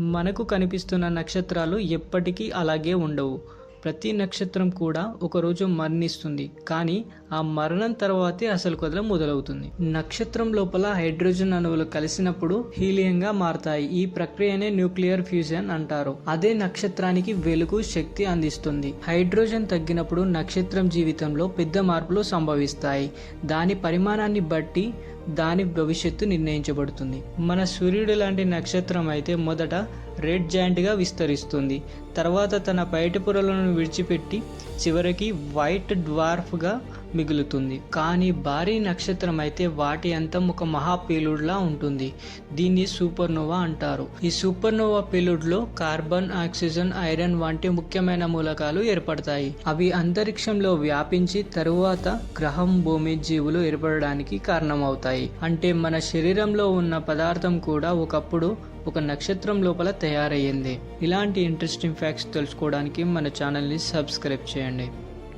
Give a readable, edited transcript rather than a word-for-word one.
మనకు కనిపిస్తున్న నక్షత్రాలు ఎప్పటికీ అలాగే ఉండవు. ప్రతి నక్షత్రం కూడా ఒకరోజు మరణిస్తుంది, కానీ ఆ మరణం తర్వాతే అసలు కథ మొదలవుతుంది. నక్షత్రం లోపల హైడ్రోజన్ అణువులు కలిసినప్పుడు హీలియంగా మారతాయి. ఈ ప్రక్రియనే న్యూక్లియర్ ఫ్యూజన్ అంటారు. అదే నక్షత్రానికి వెలుగు, శక్తి అందిస్తుంది. హైడ్రోజన్ తగ్గినప్పుడు నక్షత్రం జీవితంలో పెద్ద మార్పులు సంభవిస్తాయి. దాని పరిమాణాన్ని బట్టి దాని భవిష్యత్తు నిర్ణయించబడుతుంది. మన సూర్యుడు లాంటి నక్షత్రం అయితే మొదట రెడ్ జాయింట్గా విస్తరిస్తుంది. తర్వాత తన బయట పొరలను విడిచిపెట్టి చివరికి వైట్ డ్వార్ఫ్గా మిగులుతుంది. కానీ భారీ నక్షత్రం అయితే వాటి అంతం ఒక మహా పేలుడ్లా ఉంటుంది. దీన్ని సూపర్నోవా అంటారు. ఈ సూపర్నోవా పేలుడ్లో కార్బన్, ఆక్సిజన్, ఐరన్ వంటి ముఖ్యమైన మూలకాలు ఏర్పడతాయి. అవి అంతరిక్షంలో వ్యాపించి తరువాత గ్రహం, భూమి, జీవులు ఏర్పడడానికి కారణమవుతాయి. అంటే మన శరీరంలో ఉన్న పదార్థం కూడా ఒకప్పుడు ఒక నక్షత్రం లోపల తయారయ్యింది. ఇలాంటి ఇంట్రెస్టింగ్ ఫ్యాక్ట్స్ తెలుసుకోవడానికి మన ఛానల్ని సబ్స్క్రైబ్ చేయండి.